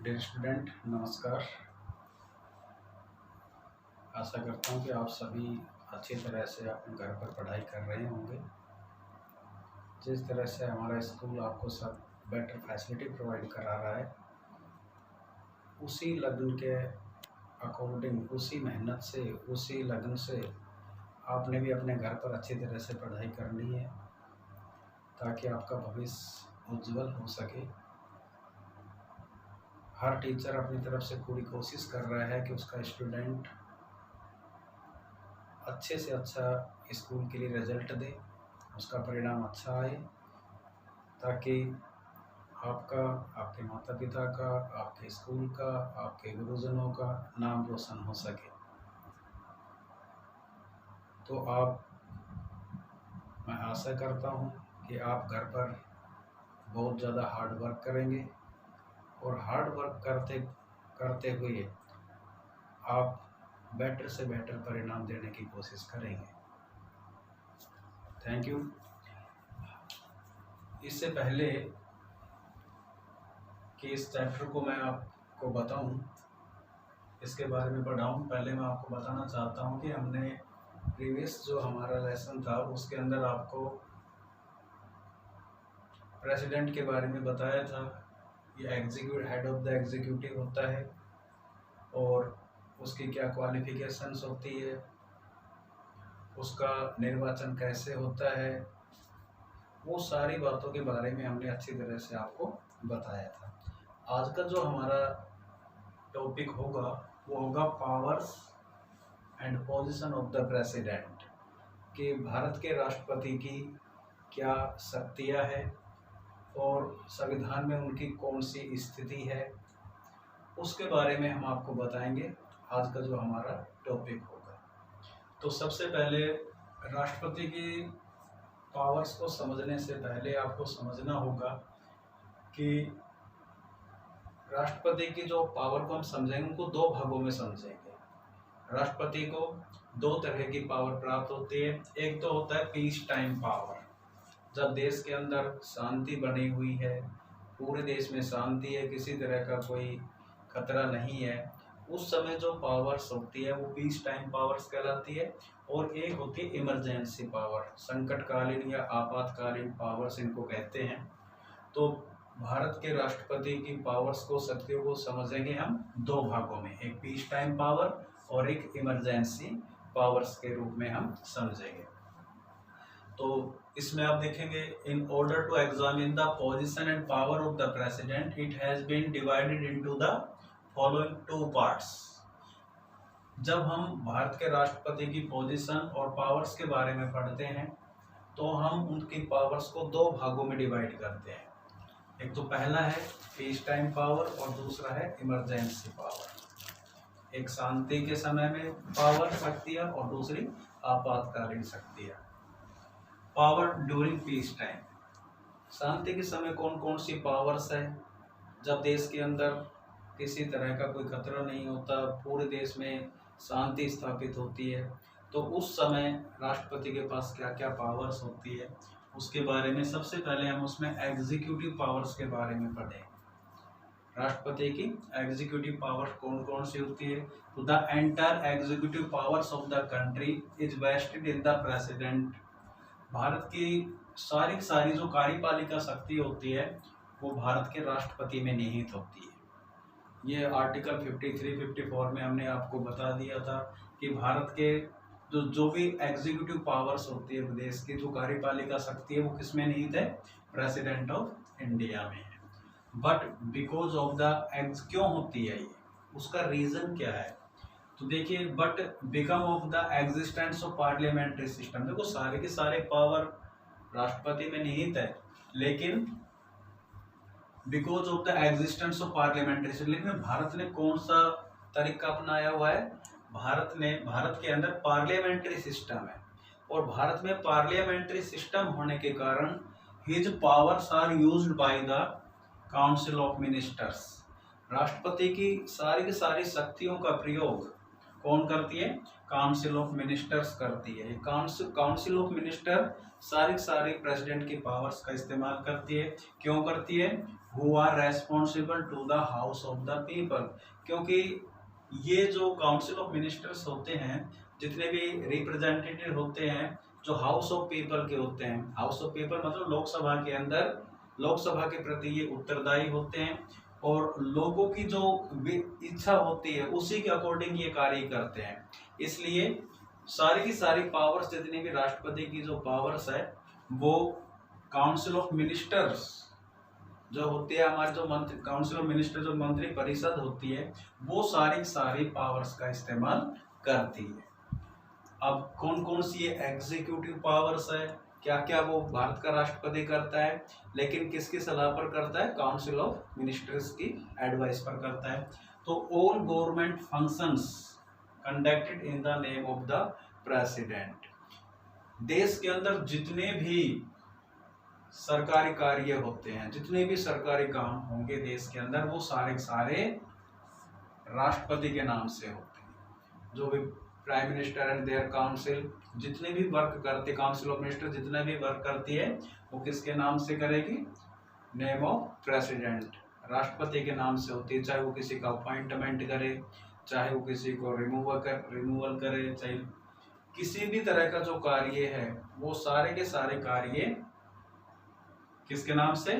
Dear student, नमस्कार। आशा करता हूँ कि आप सभी अच्छी तरह से अपने घर पर पढ़ाई कर रहे होंगे। जिस तरह से हमारा स्कूल आपको सब बेटर फैसिलिटी प्रोवाइड करा रहा है, उसी लगन के अकॉर्डिंग, उसी मेहनत से, उसी लगन से आपने भी अपने घर पर अच्छी तरह से पढ़ाई करनी है ताकि आपका भविष्य उज्जवल हो सके। हर टीचर अपनी तरफ से पूरी कोशिश कर रहा है कि उसका स्टूडेंट अच्छे से अच्छा स्कूल के लिए रिजल्ट दे, उसका परिणाम अच्छा आए, ताकि आपका, आपके माता पिता का, आपके स्कूल का, आपके गुरुजनों का नाम रोशन हो सके। तो मैं आशा करता हूँ कि आप घर पर बहुत ज़्यादा हार्ड वर्क करेंगे और हार्ड वर्क करते करते हुए आप बेटर से बेटर परिणाम देने की कोशिश करेंगे। Thank you. इससे पहले कि इस चैप्टर को मैं आपको बताऊं, इसके बारे में पढ़ाऊं, पहले मैं आपको बताना चाहता हूं कि हमने प्रीवियस जो हमारा लेसन था उसके अंदर आपको प्रेसिडेंट के बारे में बताया था। ये हेड ऑफ द एग्जीक्यूटिव होता है और उसकी क्या क्वालिफिकेशंस होती है, उसका निर्वाचन कैसे होता है, वो सारी बातों के बारे में हमने अच्छी तरह से आपको बताया था। आज का जो हमारा टॉपिक होगा वो होगा powers and position of the president, कि भारत के राष्ट्रपति की क्या शक्तियां हैं और संविधान में उनकी कौन सी स्थिति है, उसके बारे में हम आपको बताएंगे। आज का जो हमारा टॉपिक होगा, तो सबसे पहले राष्ट्रपति की पावर्स को समझने से पहले आपको समझना होगा कि राष्ट्रपति की जो पावर को हम समझेंगे उनको दो भागों में समझेंगे। राष्ट्रपति को दो तरह की पावर प्राप्त होती है। एक तो होता है पीस टाइम पावर, जब देश के अंदर शांति बनी हुई है, पूरे देश में शांति है, किसी तरह का कोई खतरा नहीं है, उस समय जो पावर्स होती है वो पीस टाइम पावर्स कहलाती है। और एक होती है इमरजेंसी पावर, संकटकालीन या आपातकालीन पावर्स इनको कहते हैं। तो भारत के राष्ट्रपति की पावर्स को, शक्तियों को समझेंगे हम दो भागों में, एक पीस टाइम पावर और एक इमरजेंसी पावर्स के रूप में हम समझेंगे। तो इसमें आप देखेंगे, in order to examine the position and power of the president it has been divided into the following two parts. जब हम भारत के राष्ट्रपति की पोजीशन और पावर्स के बारे में पढ़ते हैं तो हम उनकी पावर्स को दो भागों में डिवाइड करते हैं। एक तो पहला है पीस टाइम पावर और दूसरा है इमरजेंसी पावर। एक शांति के समय में पावर, शक्तियां, और दूसरी आपातकालीन शक्तियां। पावर ड्यूरिंग पीस टाइम, शांति के समय कौन कौन सी पावर्स है? जब देश के अंदर किसी तरह का कोई खतरा नहीं होता, पूरे देश में शांति स्थापित होती है, तो उस समय राष्ट्रपति के पास क्या क्या पावर्स होती है उसके बारे में सबसे पहले हम उसमें एग्जीक्यूटिव पावर्स के बारे में पढ़ें। राष्ट्रपति की एग्जीक्यूटिव पावर कौन कौन सी होती है? तो the entire executive powers of the country is vested in the president. Bharat की सारी जो कार्यपालिका शक्ति होती है वो भारत के राष्ट्रपति में निहित होती है। ये आर्टिकल 53-54 में हमने आपको बता दिया था कि भारत के जो भी एग्जीक्यूटिव पावर्स होती है, देश की जो कार्यपालिका शक्ति है वो किस में निहित है? प्रेसिडेंट ऑफ इंडिया में है। बट बिकॉज ऑफ द क्यों होती है ये, उसका रीजन क्या है? तो देखिए, but become of the existence of parliamentary system. देखो, सारे के सारे पावर राष्ट्रपति में निहित है, लेकिन because of the existence of parliamentary system. लेकिन भारत ने कौन सा तरीका अपनाया हुआ है? भारत के अंदर पार्लियामेंट्री सिस्टम है, और भारत में पार्लियामेंट्री सिस्टम होने के कारण his powers are used by the council of ministers. राष्ट्रपति की सारी शक्तियों का प्रयोग कौन करती है? काउंसिल ऑफ मिनिस्टर्स करती है। काउंसिल ऑफ मिनिस्टर सारी प्रेसिडेंट की पावर्स का इस्तेमाल करती है। क्यों करती है? Who are responsible to the house of the people, क्योंकि ये जो काउंसिल ऑफ मिनिस्टर्स होते हैं, जितने भी रिप्रेजेंटेटिव होते हैं, जो हाउस ऑफ पीपल के होते हैं, हाउस ऑफ पीपल मतलब लोकसभा के अंदर, लोकसभा के प्रति ये उत्तरदायी होते हैं और लोगों की जो इच्छा होती है उसी के अकॉर्डिंग ये कार्य करते हैं। इसलिए सारी की सारी पावर्स, जितनी भी राष्ट्रपति की जो पावर्स है, वो काउंसिल ऑफ मिनिस्टर्स जो होती है, हमारे जो मंत्री, काउंसिल ऑफ मिनिस्टर जो मंत्री परिषद होती है, वो सारी पावर्स का इस्तेमाल करती है। अब कौन कौन सी ये एग्जीक्यूटिव पावर्स है, क्या क्या वो भारत का राष्ट्रपति करता है, लेकिन किसकी सलाह पर करता है? काउंसिल ऑफ मिनिस्टर्स की एडवाइस पर करता है। तो all government functions conducted in the name of the president. देश के अंदर जितने भी सरकारी कार्य होते हैं, जितने भी सरकारी काम होंगे देश के अंदर, वो सारे राष्ट्रपति के नाम से होते हैं। जो भी prime minister and their council जितने भी वर्क करते, काउंसिल ऑफ मिनिस्टर जितने भी वर्क करती है, वो किसके नाम से करेगी? नेम ऑफ प्रेसिडेंट, राष्ट्रपति के नाम से होती है। चाहे वो किसी का अपॉइंटमेंट करे, चाहे वो किसी को रिमूवल करे, चाहे किसी भी तरह का जो कार्य है, वो सारे के सारे कार्य किसके नाम से?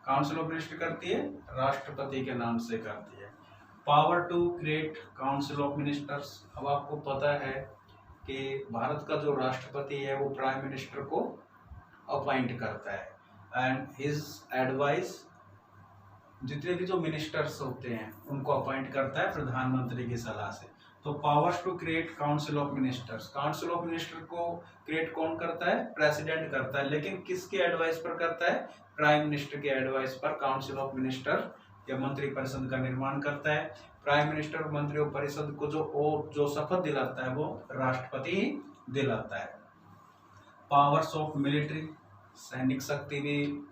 काउंसिल ऑफ मिनिस्टर करती है, राष्ट्रपति के नाम से करती है। Power to create council of ministers. अब आपको पता है कि भारत का जो राष्ट्रपति है वो प्राइम मिनिस्टर को अपॉइंट करता है एंड हिज एडवाइस, जितने भी जो मिनिस्टर्स होते हैं उनको अपॉइंट करता है प्रधानमंत्री की सलाह से। तो powers to create council of ministers, council of minister को क्रिएट कौन करता है? प्रेसिडेंट करता है, लेकिन किसके एडवाइस पर करता है? प्राइम मिनिस्टर के एडवाइस पर काउंसिल ऑफ मिनिस्टर या मंत्री परिषद का निर्माण करता है। प्राइम मिनिस्टर मंत्री परिषद को जो शपथ दिलाता है वो राष्ट्रपति ही दिलाता है। पावर्स ऑफ मिलिट्री, सैनिक शक्ति भी,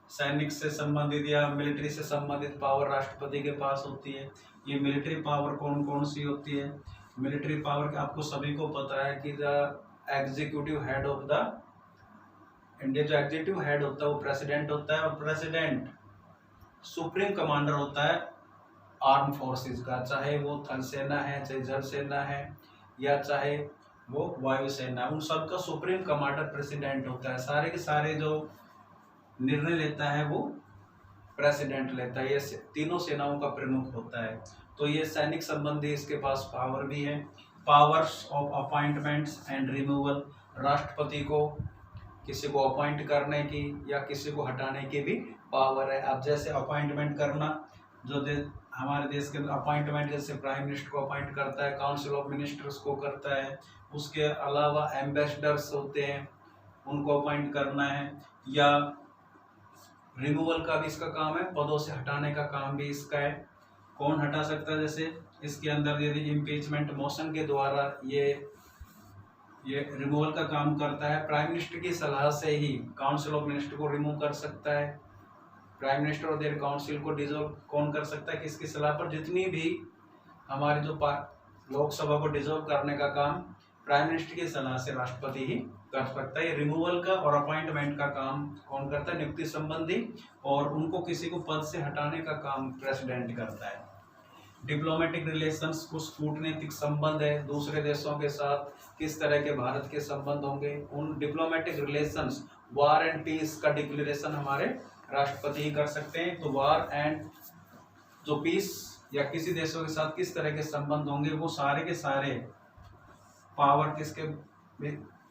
सैनिक से संबंधित या मिलिट्री से संबंधित पावर राष्ट्रपति के पास होती है। ये मिलिट्री पावर कौन कौन सी होती है? मिलिट्री पावर के आपको सभी को पता है कि the executive head of the India, जो एग्जीक्यूटिव हेड होता है वो प्रेसिडेंट होता है, और प्रेसिडेंट सुप्रीम कमांडर होता है आर्म फोर्सेस का, चाहे वो थल सेना है, चाहे जल सेना है, या चाहे वो वायुसेना, उन सब का सुप्रीम कमांडर प्रेसिडेंट होता है। सारे के सारे जो निर्णय लेता है वो प्रेसिडेंट लेता है। ये तीनों सेनाओं का प्रमुख होता है। तो ये सैनिक संबंधी इसके पास पावर भी है। Powers of appointments and removal, राष्ट्रपति को किसी को अपॉइंट करने की या किसी को हटाने की भी पावर है। अब जैसे अपॉइंटमेंट करना, जो हमारे देश के अंदर अपॉइंटमेंट जैसे प्राइम मिनिस्टर को अपॉइंट करता है, काउंसिल ऑफ मिनिस्टर्स को करता है, उसके अलावा एम्बेसडर्स होते हैं उनको अपॉइंट करना है, या रिमूवल का भी इसका काम है, पदों से हटाने का काम भी इसका है। कौन हटा सकता है? जैसे इसके अंदर यदि इम्पीचमेंट मोशन के द्वारा ये रिमूवल का काम करता है, प्राइम मिनिस्टर की सलाह से ही काउंसिल ऑफ मिनिस्टर को रिमूव कर सकता है। प्राइम मिनिस्टर और देयर काउंसिल को डिसॉल्व कौन कर सकता है? किसकी सलाह पर? जितनी भी हमारी जो लोकसभा को डिसॉल्व करने का काम प्राइम मिनिस्टर की सलाह से राष्ट्रपति ही कर सकता है। रिमूवल का और अपॉइंटमेंट का काम कौन करता है? नियुक्ति संबंधी, और उनको किसी को पद से हटाने का काम प्रेसिडेंट करता है। डिप्लोमेटिक रिलेशंस, कुछ कूटनीतिक संबंध है दूसरे देशों के साथ, किस तरह के भारत के संबंध होंगे, उन diplomatic relations, war and peace का डिक्लेरेशन हमारे राष्ट्रपति ही कर सकते हैं। तो वार एंड जो पीस या किसी देशों के साथ किस तरह के संबंध होंगे, वो सारे के सारे पावर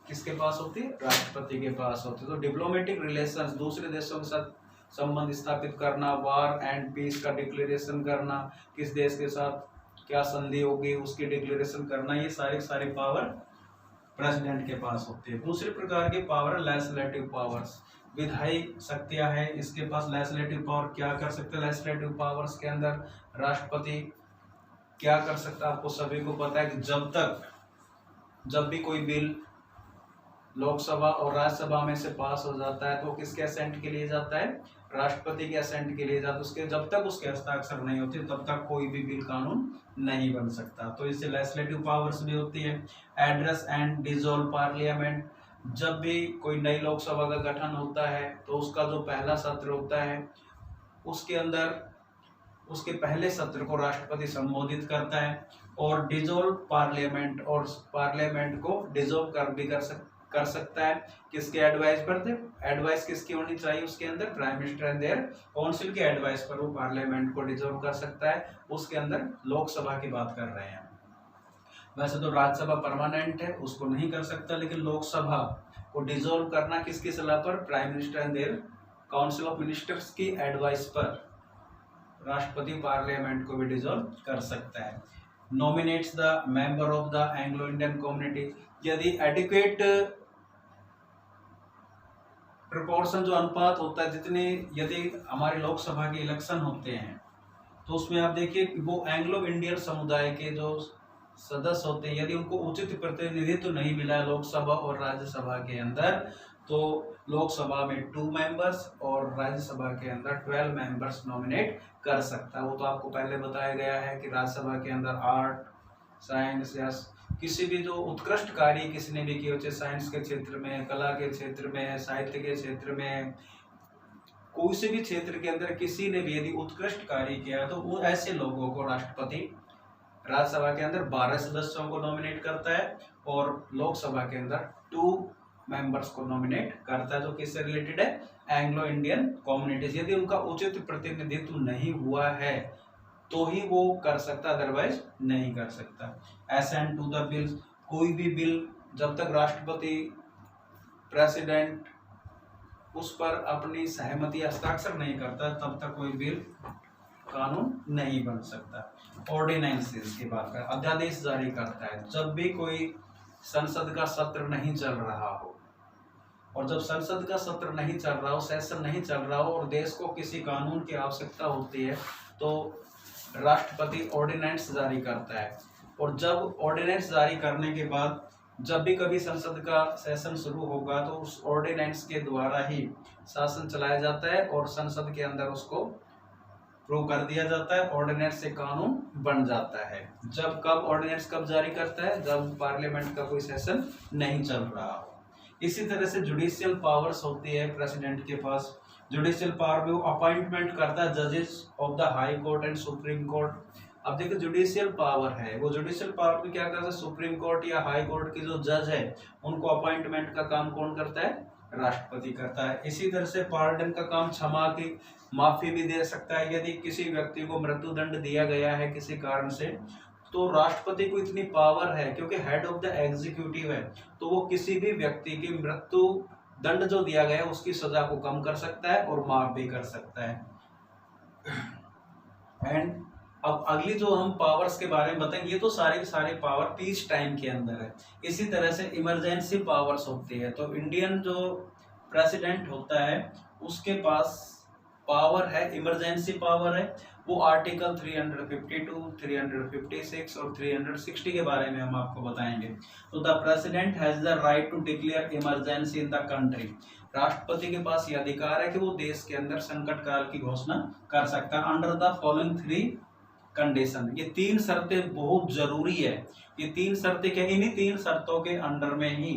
किसके पास होती है? राष्ट्रपति के पास होती है। तो डिप्लोमेटिक रिलेशंस, दूसरे देशों के साथ संबंध स्थापित करना, वार एंड पीस का डिक्लेरेशन करना, किस देश के साथ क्या संधि होगी उसकी डिक्लेरेशन करना, ये सारी पावर प्रेसिडेंट के पास होती है। दूसरे प्रकार की पावर लेजिस्लेटिव पावर्स, विधायी शक्तियां हैं इसके पास। लेजिस्लेटिव पावर क्या कर सकते हैं? लेजिस्लेटिव पावर्स के अंदर राष्ट्रपति क्या कर सकता है? आपको सभी को पता है कि जब भी कोई बिल लोकसभा और राज्यसभा में से पास हो जाता है तो किसके असेंट के लिए जाता है? राष्ट्रपति के असेंट के लिए जाता, उसके जब तक उसके हस्ताक्षर नहीं होते तब तक कोई भी बिल कानून नहीं बन सकता। तो इससे लेजिस्लेटिव पावर्स भी होती है। एड्रेस एंड डिसॉल्व पार्लियामेंट, जब भी कोई नई लोकसभा का गठन होता है तो उसका जो पहला सत्र होता है उसके अंदर उसके पहले सत्र को राष्ट्रपति संबोधित करता है। और डिसॉल्व पार्लियामेंट, और पार्लियामेंट को डिसॉल्व कर सकता है किसके एडवाइस पर? एडवाइस किसकी होनी चाहिए उसके अंदर? Prime minister and their council के एडवाइस पर वो पार्लियामेंट को डिसॉल्व कर सकता है। उसके अंदर लोकसभा की बात कर रहे हैं। वैसे तो राज्यसभा परमानेंट है, उसको नहीं कर सकता, लेकिन लोकसभा को डिसॉल्व करना किसकी सलाह पर? Prime minister and their council of ministers की एडवाइस पर राष्ट्रपति पार्लियामेंट को भी डिसॉल्व कर सकता है। Nominates the member of the Anglo Indian community, यदि एडिक्वेट प्रोपोर्शन जो अनुपात होता है, जितने यदि हमारे लोकसभा के इलेक्शन होते हैं तो उसमें आप देखिए वो एंग्लो इंडियन समुदाय के जो सदस्य होते हैं, यदि उनको उचित प्रतिनिधित्व नहीं मिला लोकसभा और राज्यसभा के अंदर, तो लोकसभा में 2 मेंबर्स और राज्यसभा के अंदर 12 मेंबर्स नॉमिनेट कर सकता है। वो तो आपको पहले बताया गया है कि राज्यसभा के अंदर आर्ट, साइंस या किसी भी जो उत्कृष्ट कार्य किसी ने भी किए, चाहे साइंस के क्षेत्र में, कला के क्षेत्र में, साहित्य के क्षेत्र में, कोई से भी क्षेत्र के अंदर किसी ने भी यदि उत्कृष्ट कार्य किया तो वो ऐसे लोगों को राष्ट्रपति राज्यसभा के अंदर 12 सदस्यों को नॉमिनेट करता है और लोकसभा के अंदर 2 मेंबर्स को नॉमिनेट करता है, जो किससे रिलेटेड है? Anglo Indian communities. यदि उनका उचित प्रतिनिधित्व नहीं हुआ है तो ही वो कर सकता, अदरवाइज नहीं कर सकता। असेंट टू द बिल्स, कोई भी बिल जब तक राष्ट्रपति प्रेसिडेंट उस पर अपनी सहमति हस्ताक्षर नहीं करता तब तक कोई बिल कानून नहीं बन सकता। ऑर्डिनेंसेस की बात करें, अध्यादेश जारी करता है जब भी कोई संसद का सत्र नहीं चल रहा हो, और जब संसद का सत्र नहीं चल रहा हो, सेशन नहीं चल रहा हो और देश को किसी कानून की आवश्यकता होती है तो राष्ट्रपति ऑर्डिनेंस जारी करता है। और जब ऑर्डिनेंस जारी करने के बाद जब भी कभी संसद का सेशन शुरू होगा तो उस ऑर्डिनेंस के द्वारा ही शासन चलाया जाता है और संसद के अंदर उसको प्रूव कर दिया जाता है, ऑर्डिनेंस से कानून बन जाता है। जब कब ऑर्डिनेंस कब जारी करता है? जब पार्लियामेंट का कोई सेशन नहीं चल रहा हो। इसी तरह से जुडिशियल पावर्स होती है प्रेसिडेंट के पास। जुडिशियल पावर भी वो अपॉइंटमेंट करता है जजेस of the high court and supreme court. अब देखो जुडिशियल पावर है, वो जुडिशियल पावर भी क्या करता है? सुप्रीम कोर्ट या हाई कोर्ट के जो जज है उनको अपॉइंटमेंट का काम कौन करता है? राष्ट्रपति करता है। इसी तरह से पार्डन का काम, क्षमा की माफी भी दे सकता है। यदि किसी व्यक्ति को मृत्युदंड दिया गया है किसी कारण से तो राष्ट्रपति को इतनी पावर है, क्योंकि हेड ऑफ द एग्जीक्यूटिव है, तो वो किसी भी व्यक्ति की मृत्यु दंड जो दिया गया है उसकी सजा को कम कर सकता है और माफ भी कर सकता है। एंड अब अगली जो हम पावर्स के बारे में बताएंगे, ये तो सारे पावर पीस टाइम के अंदर है। इसी तरह से इमरजेंसी पावर्स होती है। तो इंडियन जो प्रेसिडेंट होता है उसके पास पावर है, इमरजेंसी पावर है। वो आर्टिकल 352, 356 और 360 के बारे में हम आपको बताएंगे। तो the president has the right to declare emergency in the country. राष्ट्रपति के पास यह अधिकार है कि वो देश के अंदर संकट काल की घोषणा कर सकता है अंडर द फॉलोइंग 3 कंडीशन। ये 3 शर्तें बहुत जरूरी है। ये 3 शर्तें क्या? इन्हीं 3 शर्तों के अंडर में ही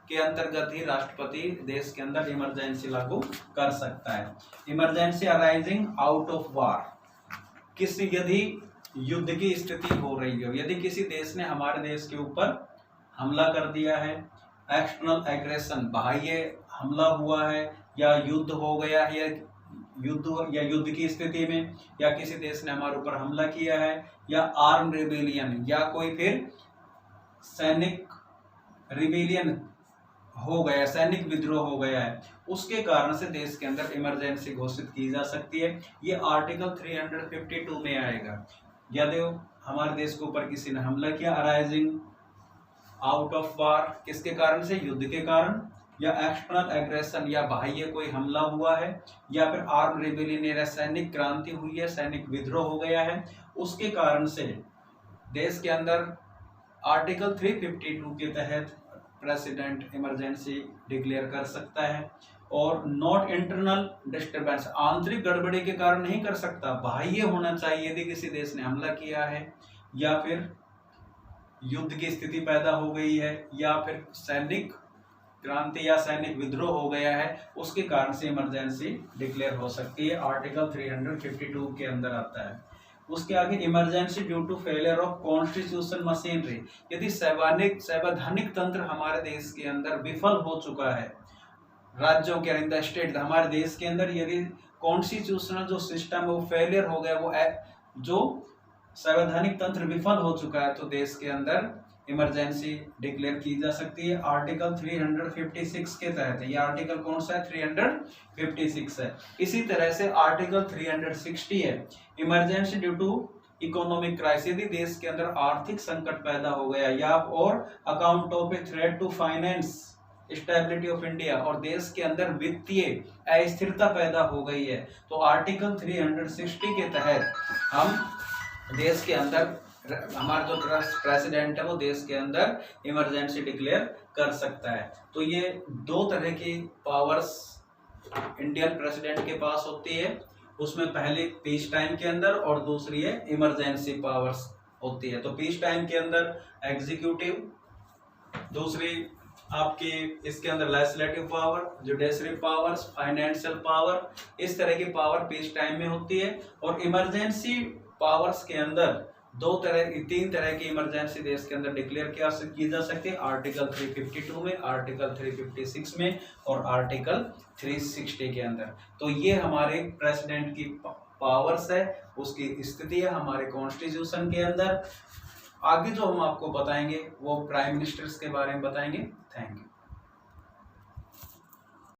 के अंतर्गत ही राष्ट्रपति देश के अंदर इमरजेंसी लागू कर सकता है। Emergency arising out of war, किसी यदि युद्ध की स्थिति हो रही हो, यदि किसी देश ने हमारे देश के ऊपर हमला कर दिया है, एक्सटर्नल एग्रेशन, बाह्य हमला हुआ है, या युद्ध हो गया है, या युद्ध की स्थिति में, या किसी देश ने हमारे ऊपर हमला किया है, या आर्म रिबेलियन, या कोई फिर सैनिक रिबेलियन हो गया, सैनिक विद्रोह हो गया है, उसके कारण से देश के अंदर इमरजेंसी घोषित की जा सकती है। ये आर्टिकल 352 में आएगा। यदि हमारे देश के ऊपर किसी ने हमला किया, अराइजिंग आउट ऑफ वार, किसके कारण से? युद्ध के कारण, या एक्सटर्नल एग्रेशन, या बाह्य कोई हमला हुआ है, या फिर आर्म रिबेलियन या सैनिक क्रांति हुई है, सैनिक विद्रोह हो गया है, उसके कारण से देश के अंदर आर्टिकल 352 के तहत प्रेसिडेंट इमरजेंसी डिक्लेयर कर सकता है। और नॉट इंटरनल डिस्टर्बेंस, आंतरिक गड़बड़ी के कारण नहीं कर सकता, बाह्य होना चाहिए यदि किसी देश ने हमला किया है या फिर युद्ध की स्थिति पैदा हो गई है या फिर सैनिक क्रांति या सैनिक विद्रोह हो गया है, उसके कारण से इमरजेंसी डिक्लेयर हो सकती है। आर्टिकल 352 के अंदर आता है। उसके आगे emergency due to failure of constitution machinery, यदि संवैधानिक तंत्र हमारे देश के अंदर विफल हो चुका है, राज्यों के अंदर स्टेट हमारे देश के अंदर यदि कॉन्स्टिट्यूशनल जो सिस्टम है वो फेलियर हो गया, वो जो संवैधानिक तंत्र विफल हो चुका है, तो देश के अंदर इमरजेंसी डिक्लेयर की जा सकती है आर्टिकल 356 के तहत। ये आर्टिकल कौन सा है? 356 है। इसी तरह से आर्टिकल 360 है, emergency due to economic crisis, यदि देश के अंदर आर्थिक संकट पैदा हो गया या और account of a threat to finance stability of India, और देश के अंदर वित्तीय अस्थिरता पैदा हो गई है, तो आर्टिकल 360 के तहत हम देश के अंदर हमारा जो प्रेसिडेंट है वो देश के अंदर इमरजेंसी डिक्लेयर कर सकता है। तो ये दो तरह की पावर्स इंडियन प्रेसिडेंट के पास होती है, उसमें पहले पीस टाइम के अंदर और दूसरी है इमरजेंसी पावर्स होती है। तो पीस टाइम के अंदर एग्जीक्यूटिव, दूसरी आपकी इसके अंदर legislative power, judiciary powers, financial power, इस तरह की पावर पीस टाइम में होती है। और इमरजेंसी पावर्स के अंदर तीन तरह की इमरजेंसी देश के अंदर डिक्लेयर की जा सकती है, आर्टिकल 352 में, आर्टिकल 356 में और आर्टिकल 360 के अंदर। तो ये हमारे प्रेसिडेंट की पावर्स है, उसकी स्थिति है हमारे कॉन्स्टिट्यूशन के अंदर। आगे जो हम आपको बताएंगे वो प्राइम मिनिस्टर्स के बारे में बताएंगे। Thank you.